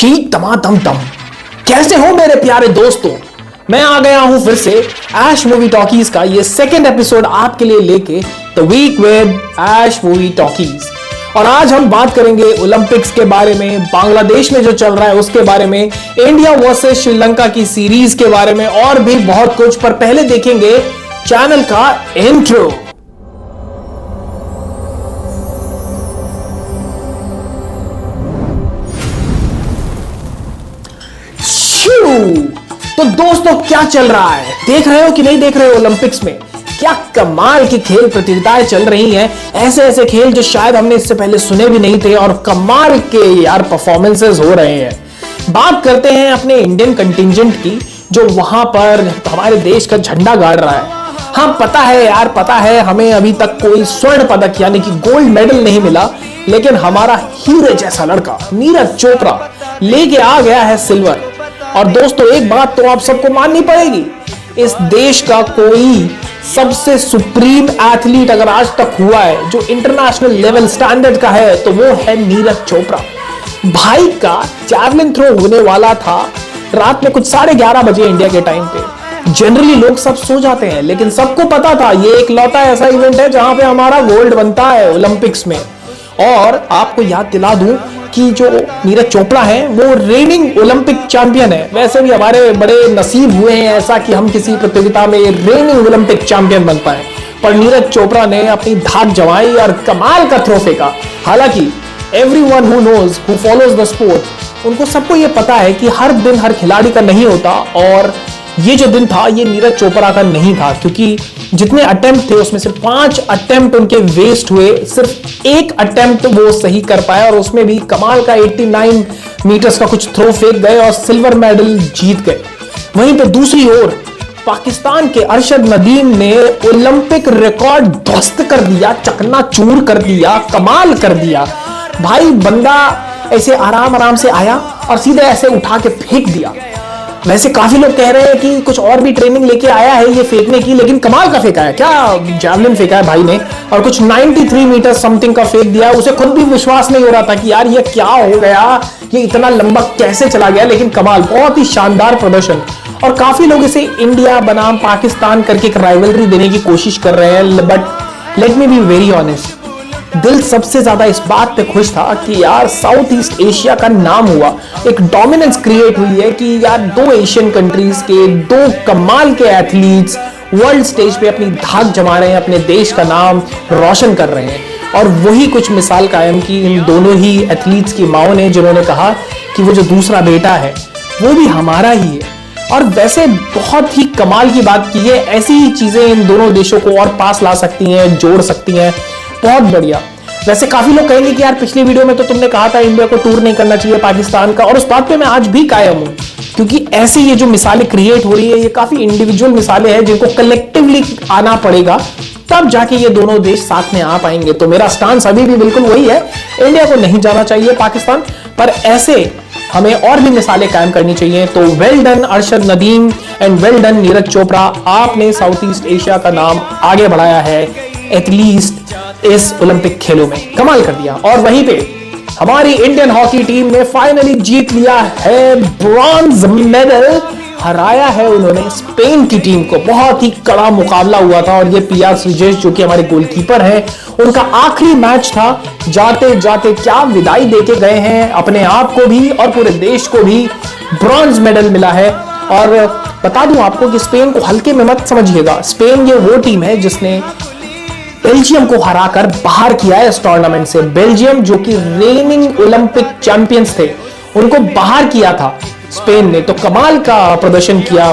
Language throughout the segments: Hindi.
चीक तमातम तम। कैसे हो मेरे प्यारे दोस्तों, मैं आ गया हूं फिर से ऐश मूवी टॉकीज का ये सेकंड एपिसोड आपके लिए लेके, the week with Ash movie talkies. और आज हम बात करेंगे ओलंपिक्स के बारे में, बांग्लादेश में जो चल रहा है उसके बारे में, इंडिया वर्सेस श्रीलंका की सीरीज के बारे में और भी बहुत कुछ। पर पहले देखेंगे चैनल का इंट्रो। तो दोस्तों क्या चल रहा है, देख रहे हो कि नहीं देख रहे हो? ओलंपिक्स में क्या कमाल की खेल प्रतियोगिताएं चल रही हैं। ऐसे ऐसे खेल जो शायद हमने इससे पहले सुने भी नहीं थे और कमाल के यार परफॉर्मेंसेस हो रहे हैं। बात करते हैं अपने इंडियन कंटिंजेंट की जो वहां पर हमारे देश का झंडा गाड़ रहा है। हाँ पता है यार, पता है हमें अभी तक कोई स्वर्ण पदक यानी कि गोल्ड मेडल नहीं मिला, लेकिन हमारा हीरे जैसा लड़का नीरज चोपड़ा लेके आ गया है सिल्वर। और दोस्तों एक बात तो आप सबको माननी पड़ेगी, इस देश का कोई सबसे सुप्रीम एथलीट अगर आज तक हुआ है जो इंटरनेशनल लेवल स्टैंडर्ड का है तो वो है नीरज चोपड़ा। भाई का जैवलिन थ्रो होने वाला था रात में कुछ 11:30 बजे इंडिया के टाइम पे। जनरली लोग सब सो जाते हैं, लेकिन सबको पता था ये एक लौता ऐसा इवेंट है जहां पे हमारा गोल्ड बनता है ओलंपिक्स में। और आपको याद दिला दूं कि जो नीरज चोपड़ा है वो रेनिंग ओलंपिक चैंपियन है। वैसे भी हमारे बड़े नसीब हुए हैं ऐसा कि हम किसी प्रतियोगिता में रेनिंग ओलंपिक चैंपियन बन पाए, पर नीरज चोपड़ा ने अपनी धाक जमाई और कमाल का थ्रो फेंका। हालांकि everyone who knows, who follows the sport, उनको सबको ये पता है कि हर दिन हर खिलाड़ी का नहीं होता, और ये जो दिन था ये नीरज चोपड़ा का नहीं था, क्योंकि जितने अटेम्प्ट थे उसमें से 5 अटेम्प्ट उनके वेस्ट हुए। सिर्फ एक अटेम्प्ट वो सही कर पाया और उसमें भी कमाल का 89 मीटर्स का कुछ थ्रो फेंक गए और सिल्वर मेडल जीत गए। वहीं पे दूसरी ओर पाकिस्तान के अरशद नदीम ने ओलंपिक रिकॉर्ड ध्वस्त कर दिया, चकनाचूर कर दिया, कमाल कर दिया। भाई बंदा ऐसे आराम आराम से आया और सीधे ऐसे उठा के फेंक दिया। वैसे काफी लोग कह रहे हैं कि कुछ और भी ट्रेनिंग लेके आया है ये फेंकने की, लेकिन कमाल का फेंका है। क्या जैवलिन फेंका है भाई ने, और कुछ 93 मीटर समथिंग का फेंक दिया। उसे खुद भी विश्वास नहीं हो रहा था कि यार ये क्या हो गया, ये इतना लंबा कैसे चला गया, लेकिन कमाल, बहुत ही शानदार प्रदर्शन। और काफी लोग इसे इंडिया बनाम पाकिस्तान करके एक राइवलरी देने की कोशिश कर रहे हैं, but let me be very honest, दिल सबसे ज्यादा इस बात पे खुश था कि यार साउथ ईस्ट एशिया का नाम हुआ, एक डोमिनेंस क्रिएट हुई है कि यार 2 एशियन कंट्रीज के 2 कमाल के एथलीट्स वर्ल्ड स्टेज पे अपनी धाक जमा रहे हैं, अपने देश का नाम रोशन कर रहे हैं। और वही कुछ मिसाल कायम की इन दोनों ही एथलीट्स की माओ ने, जिन्होंने कहा कि वो जो दूसरा बेटा है वो भी हमारा ही है। और वैसे बहुत ही कमाल की बात की है, ऐसी ही चीजें इन दोनों देशों को और पास ला सकती हैं, जोड़ सकती हैं। बहुत बढ़िया। वैसे काफी लोग कहेंगे कि यार पिछली वीडियो में तो तुमने कहा था इंडिया को टूर नहीं करना चाहिए पाकिस्तान का, और उस बात पे मैं आज भी कायम हूं, क्योंकि ऐसी ये जो मिसालें क्रिएट हो रही है ये काफी इंडिविजुअल मिसालें हैं जिनको कलेक्टिवली आना पड़ेगा, तब जाके ये दोनों देश साथ में आ पाएंगे। तो मेरा स्टांस अभी भी बिल्कुल वही है, इंडिया को नहीं जाना चाहिए पाकिस्तान, पर ऐसे हमें और भी मिसालें कायम करनी चाहिए। तो well done Arshad Nadeem and well done Neeraj Chopra, आपने साउथ ईस्ट एशिया का नाम आगे बढ़ाया है एटलीस्ट इस ओलंपिक खेलों में, कमाल कर दिया। और वहीं पे हमारी इंडियन हॉकी टीम ने फाइनली जीत लिया है ब्रॉन्ज मेडल, हराया है उन्होंने स्पेन की टीम को। बहुत ही कड़ा मुकाबला हुआ था, और ये पीआर श्रीजेश जो कि हमारे गोलकीपर हैं, उनका आखिरी मैच था। जाते जाते क्या विदाई देके गए हैं अपने आप को भी और पूरे देश को भी, ब्रॉन्ज मेडल मिला है। और बता दूं आपको कि स्पेन को हल्के में मत समझिएगा, स्पेन ये वो टीम है जिसने बेल्जियम को हराकर बाहर किया है इस टूर्नामेंट से। बेल्जियम जो कि रेनिंग ओलंपिक चैंपियंस थे, उनको बाहर किया था स्पेन ने। तो कमाल का प्रदर्शन किया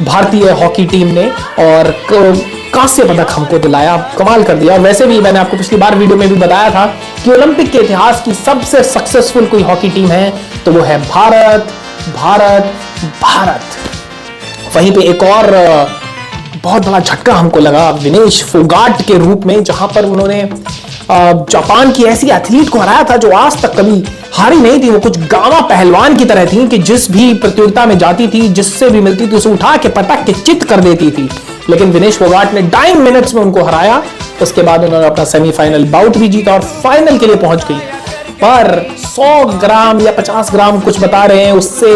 भारतीय हॉकी टीम ने और कांस्य पदक हमको दिलाया, कमाल कर दिया। वैसे भी मैंने आपको पिछली बार वीडियो में भी बताया था कि ओलंपिक के इतिहास की सबसे सक्सेसफुल कोई हॉकी टीम है तो वो है भारत, भारत, भारत। वहीं पे एक और बहुत बड़ा झटका हमको लगा विनेश फोगाट के रूप में, जहां पर उन्होंने जापान की ऐसी एथलीट को हराया था जो आज तक कभी हारी नहीं थी। वो कुछ गावा पहलवान की तरह थी कि जिस भी प्रतियोगिता में जाती थी, जिससे भी मिलती थी उसे उठा के पटक के चित कर देती थी। लेकिन विनेश फोगाट ने 9 मिनट्स में उनको हराया। उसके बाद उन्होंने अपना सेमीफाइनल बाउट भी जीता और फाइनल के लिए पहुंच गई। पर 100 ग्राम या 50 ग्राम कुछ बता रहे हैं, उससे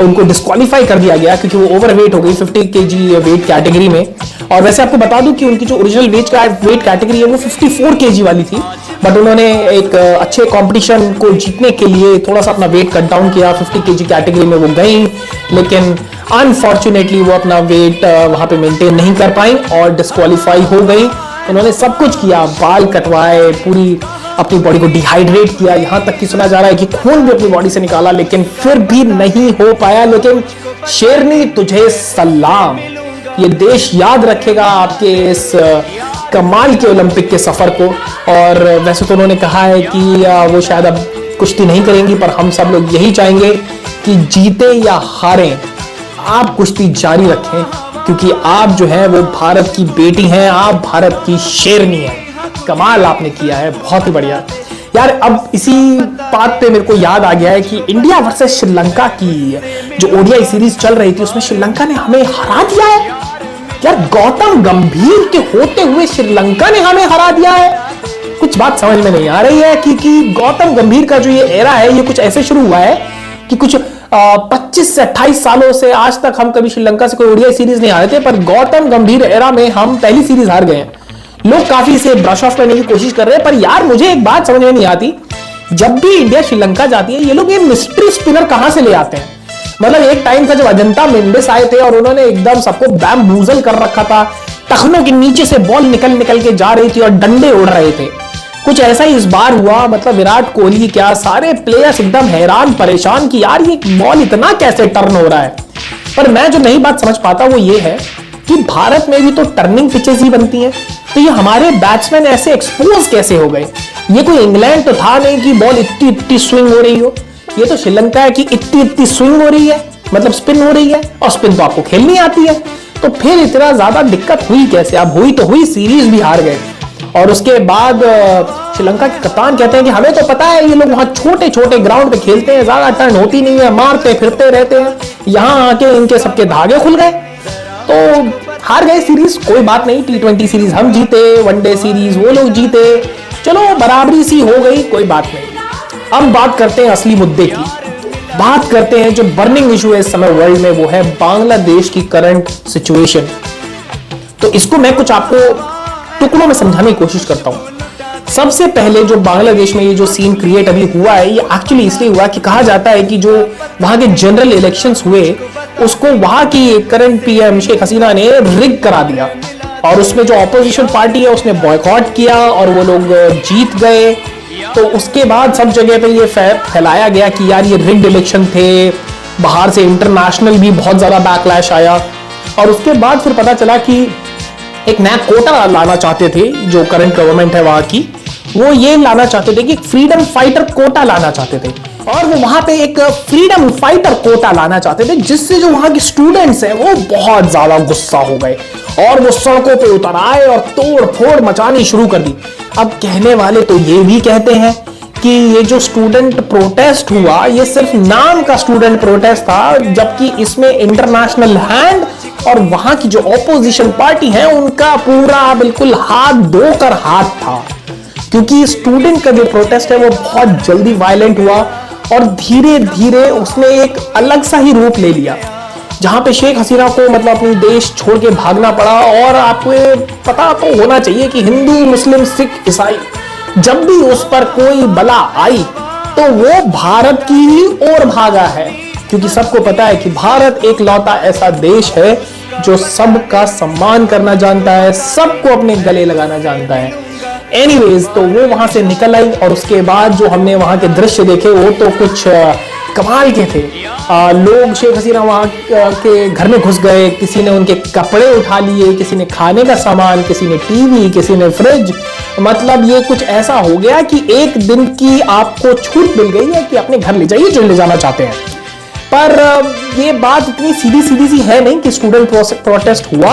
उनको डिस्क्वालीफाई कर दिया गया क्योंकि वो ओवरवेट हो गई 50 केजी वेट कैटेगरी में। और वैसे आपको बता दूं कि उनकी जो ओरिजिनल वेट कैटेगरी है वो 54 केजी वाली थी, बट उन्होंने एक अच्छे कंपटीशन को जीतने के लिए थोड़ा सा अपना वेट कट डाउन किया, 50 केजी कैटेगरी में वो गई, लेकिन अनफॉर्चुनेटली वो अपना वेट वहां पे मेंटेन नहीं कर पाई और डिस्क्वालीफाई हो गई। उन्होंने सब कुछ किया, बाल कटवाए, पूरी अपनी बॉडी को डिहाइड्रेट किया, यहां तक कि सुना जा रहा है कि खून भी अपनी बॉडी से निकाला, लेकिन फिर भी नहीं हो पाया। लेकिन शेरनी तुझे सलाम, ये देश याद रखेगा आपके इस कमाल के ओलंपिक के सफर को। और वैसे तो उन्होंने कहा है कि वो शायद अब कुश्ती नहीं करेंगी, पर हम सब लोग यही चाहेंगे कि जीते या हारें आप कुश्ती जारी रखें, क्योंकि आप जो है वो भारत की बेटी हैं, आप भारत की शेरनी हैं। कमाल आपने किया है, बहुत ही बढ़िया यार। अब इसी बात पे मेरे को याद आ गया है कि इंडिया वर्सेस श्रीलंका की जो ओडीआई सीरीज चल रही थी उसमें श्रीलंका ने हमें हरा दिया है यार। गौतम गंभीर के होते हुए श्रीलंका ने हमें हरा दिया है। कुछ बात समझ में नहीं आ रही है कि गौतम गंभीर का जो ये एरा है ये कुछ ऐसे शुरू हुआ है कि कुछ 25 से 28 सालों से आज तक हम कभी श्रीलंका से कोई ओडीआई सीरीज नहीं हारे थे, पर गौतम गंभीर एरा में हम पहली सीरीज हार गए हैं। लोग काफी इसे ब्रश ऑफ करने की कोशिश कर रहे हैं, पर यार मुझे एक बात समझ में नहीं आती, जब भी इंडिया श्रीलंका जाती है ये लोग ये मिस्ट्री स्पिनर कहां से ले आते हैं। मतलब एक टाइम था जब अजंता मेंडिस आए थे और उन्होंने एकदम सबको बैम्बूजल कर रखा था, टखनों के नीचे से बॉल निकल के जा रही थी और डंडे उड़ रहे थे। कुछ ऐसा ही इस बार हुआ, मतलब विराट कोहली क्या सारे प्लेयर्स एकदम हैरान परेशान कि यार ये बॉल इतना कैसे टर्न हो रहा है। पर मैं जो नई बात समझ पाता वो ये है कि भारत में भी तो टर्निंग पिचेस ही बनती हैं, तो ये हमारे बैट्समैन ऐसे एक्सपोज कैसे हो गए। ये कोई इंग्लैंड तो था नहीं कि बॉल इतनी इतनी स्विंग हो रही हो, ये तो श्रीलंका है कि इतनी इतनी स्विंग हो रही है, मतलब स्पिन हो रही है, और स्पिन तो आपको खेलनी आती है, तो फिर इतना ज्यादा दिक्कत हुई कैसे। अब हुई तो हुई, सीरीज भी हार गए। और उसके बाद श्रीलंका के कप्तान कहते हैं कि हमें तो पता है ये लोग वहां छोटे छोटे ग्राउंड पे खेलते हैं, ज्यादा टर्न होती नहीं है, मारते फिरते रहते हैं, यहां आके इनके सबके धागे खुल गए तो हार गए सीरीज। कोई बात नहीं, T20 सीरीज हम जीते, वनडे सीरीज वो लोग जीते, चलो बराबरी सी हो गई, कोई बात नहीं। अब बात करते हैं असली मुद्दे की, बात करते हैं जो बर्निंग इशू है इस समय वर्ल्ड में, वो है बांग्लादेश की करंट सिचुएशन। तो इसको मैं कुछ आपको टुकड़ों में समझाने की कोशिश करता हूं। सबसे पहले जो बांग्लादेश में ये जो सीन क्रिएट अभी हुआ है, ये एक्चुअली इसलिए हुआ कि कहा जाता है कि जो वहां के जनरल इलेक्शंस हुए उसको वहां की करंट पीएम शेख हसीना ने रिग करा दिया, और उसमें जो ऑपोजिशन पार्टी है उसने बॉयकॉट किया और वो लोग जीत गए। तो उसके बाद सब जगह पे ये फैलाया गया कि यार ये रिग्ड इलेक्शन थे, बाहर से इंटरनेशनल भी बहुत ज्यादा बैकलैश आया। और उसके बाद फिर पता चला कि एक नया कोटा लाना चाहते थे, जो करंट गवर्नमेंट है वहां की, वो ये लाना चाहते थे कि फ्रीडम फाइटर कोटा लाना चाहते थे, और वो वहां पे एक फ्रीडम फाइटर कोटा लाना चाहते थे, जिससे जो वहां के स्टूडेंट्स हैं वो बहुत ज्यादा गुस्सा हो गए और वो सड़कों पे उतर आए और तोड़ फोड़ मचानी शुरू कर दी। अब कहने वाले तो ये भी कहते हैं कि ये जो स्टूडेंट प्रोटेस्ट हुआ ये सिर्फ नाम का स्टूडेंट प्रोटेस्ट था, जबकि इसमें इंटरनेशनल हैंड और वहां की जो ऑपोजिशन पार्टी है उनका पूरा बिल्कुल हाथ धोकर हाथ था, क्योंकि स्टूडेंट का जो प्रोटेस्ट है वो बहुत जल्दी वायलेंट हुआ और धीरे धीरे उसने एक अलग सा ही रूप ले लिया, जहां पे शेख हसीना को मतलब अपनी देश छोड़ के भागना पड़ा। और आपको पता तो होना चाहिए कि हिंदू मुस्लिम सिख ईसाई जब भी उस पर कोई बला आई तो वो भारत की ही ओर भागा है, क्योंकि सबको पता है कि भारत एक लौता ऐसा देश है जो सबका सम्मान करना जानता है, सबको अपने गले लगाना जानता है। एनीवेज, तो वो वहां से निकल आई और उसके बाद जो हमने वहां के दृश्य देखे वो तो कुछ कमाल के थे। लोग शेख हसीना वहां के घर में घुस गए, किसी ने उनके कपड़े उठा लिए, किसी ने खाने का सामान, किसी ने टीवी, किसी ने फ्रिज। मतलब ये कुछ ऐसा हो गया कि एक दिन की आपको छूट मिल गई है कि अपने घर ले जाइए जो ले जाना चाहते हैं। पर ये बात इतनी सीधी सीधी सी है नहीं कि स्टूडेंट प्रोटेस्ट हुआ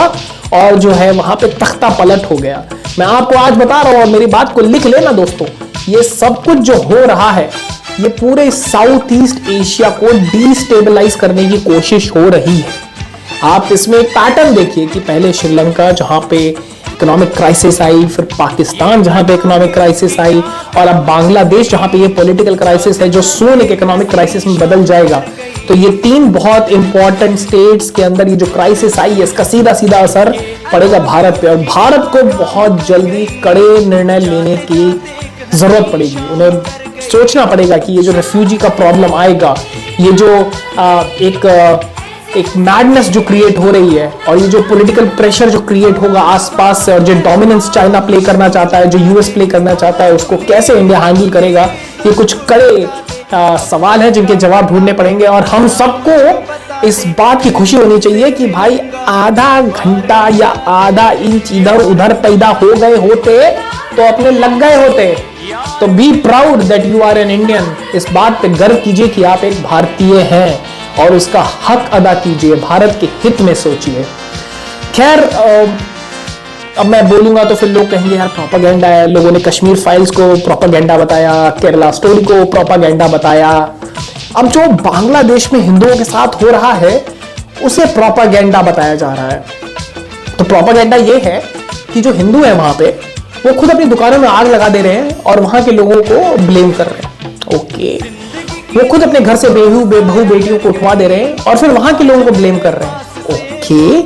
और जो है वहां पे तख्ता पलट हो गया। मैं आपको आज बता रहा हूं और मेरी बात को लिख लेना दोस्तों, ये सब कुछ जो हो रहा है ये पूरे साउथ ईस्ट एशिया को डिस्टेबलाइज करने की कोशिश हो रही है। आप इसमें एक पैटर्न देखिए कि पहले श्रीलंका, जहां पे इकोनॉमिक क्राइसिस आई, फिर पाकिस्तान जहां पे इकोनॉमिक क्राइसिस आई, और अब बांग्लादेश जहां पे ये पॉलिटिकल क्राइसिस है जो सून एक इकोनॉमिक क्राइसिस में बदल जाएगा। तो ये 3 बहुत इंपॉर्टेंट स्टेट्स के अंदर ये जो क्राइसिस आई है इसका सीधा सीधा असर पड़ेगा भारत पे, और भारत को बहुत जल्दी कड़े निर्णय लेने की जरूरत पड़ेगी। उन्हें सोचना पड़ेगा कि ये जो रेफ्यूजी का प्रॉब्लम आएगा, ये जो एक मैडनेस जो क्रिएट हो रही है, और ये जो पॉलिटिकल प्रेशर जो क्रिएट होगा आसपास से, और जो डोमिनेंस चाइना प्ले करना चाहता है, जो यूएस प्ले करना चाहता है, उसको कैसे इंडिया हैंडल करेगा, ये कुछ कड़े सवाल हैं जिनके जवाब ढूंढने पड़ेंगे। और हम सबको इस बात की खुशी होनी चाहिए कि भाई आधा घंटा या आधा इंच इधर उधर पैदा हो गए होते तो अपने लग गए होते। तो be proud that you are an Indian. इस बात पे गर्व कीजिए कि आप एक भारतीय हैं और उसका हक अदा कीजिए, भारत के हित में सोचिए। खैर, अब मैं बोलूंगा तो फिर लोग कहेंगे यार प्रोपेगेंडा है, लोगों ने कश्मीर फाइल्स को प्रोपेगेंडा बताया, केरला स्टोरी को प्रोपेगेंडा बताया। अब जो बांग्लादेश में हिंदुओं के साथ हो रहा है उसे प्रोपेगेंडा बताया जा रहा है। तो प्रोपेगेंडा ये है कि जो हिंदू है वहां पे वो खुद अपनी दुकानों में आग लगा दे रहे हैं और वहां के लोगों को ब्लेम कर रहे हैं। ओके, वो खुद अपने घर से बहू बेटियों को उठवा दे रहे हैं और फिर वहां के लोगों को ब्लेम कर रहे हैं। ओके,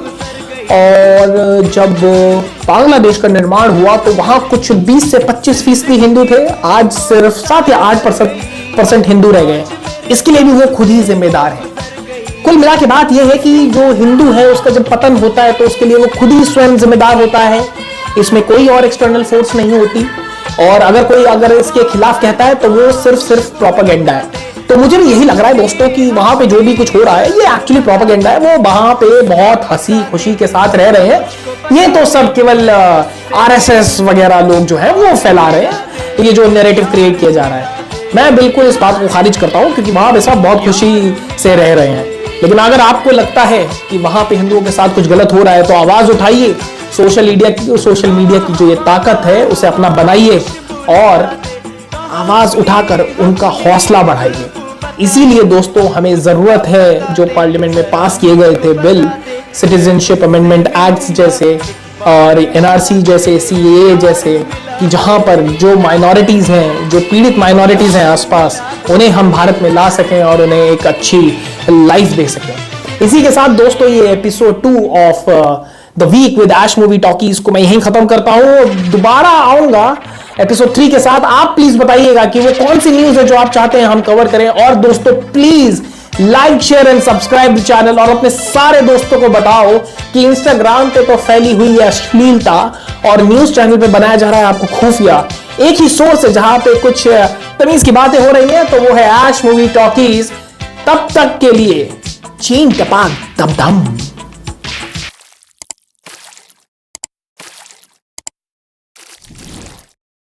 और जब बांग्लादेश का निर्माण हुआ तो वहां कुछ 20 से 25% हिंदू थे, आज सिर्फ 7 या 8% हिंदू रह गए। इसके लिए भी वो खुद ही जिम्मेदार है। कुल मिला के बात यह है कि जो हिंदू है उसका जब पतन होता है तो उसके लिए वो खुद ही स्वयं जिम्मेदार होता है, इसमें कोई और एक्सटर्नल फोर्स नहीं होती। और अगर कोई इसके खिलाफ कहता है तो वो सिर्फ प्रोपेगेंडा है। तो मुझे भी यही लग रहा है दोस्तों कि वहां पे जो भी कुछ हो रहा है ये एक्चुअली प्रोपेगेंडा है। वो वहां पे बहुत हंसी खुशी के साथ रह रहे हैं, ये तो सब केवल आरएसएस वगैरह लोग जो है वो फैला रहे हैं, ये जो नैरेटिव क्रिएट किया जा रहा है। मैं बिल्कुल इस बात को खारिज करता हूं क्योंकि वहां पे सब बहुत खुशी से रह रहे हैं। लेकिन अगर आपको लगता है कि वहां पे हिंदुओं के साथ कुछ गलत हो रहा है तो आवाज उठाइए। सोशल मीडिया की जो ये ताकत है उसे अपना बनाइए और आवाज उठाकर उनका हौसला बढ़ाइए। इसीलिए दोस्तों हमें जरूरत है जो पार्लियामेंट में पास किए गए थे बिल, सिटीजनशिप अमेंडमेंट एक्ट जैसे और एनआरसी जैसे, सीएए जैसे, कि जहां पर जो माइनॉरिटीज हैं, जो पीड़ित माइनॉरिटीज हैं आसपास, उन्हें हम भारत में ला सकें और उन्हें एक अच्छी लाइफ दे सकें। इसी के साथ दोस्तों ये episode 2 of the week with Ash movie talkies को मैं यहीं खत्म करता हूं। दोबारा आऊंगा एपिसोड 3 के साथ। आप प्लीज बताइएगा कि वो कौन सी न्यूज है जो आप चाहते हैं हम कवर करें। और दोस्तों please like share and subscribe the channel और अपने सारे दोस्तों को बताओ कि इंस्टाग्राम पे तो फैली हुई है अश्लीलता और न्यूज चैनल पे बनाया जा रहा है आपको खुफिया एक ही सोर्स है जहां पे कुछ तमीज की बातें हो रही हैं, तो वो है ऐश मूवी टॉकीज। तब तक के लिए चीन टपाक दम दम।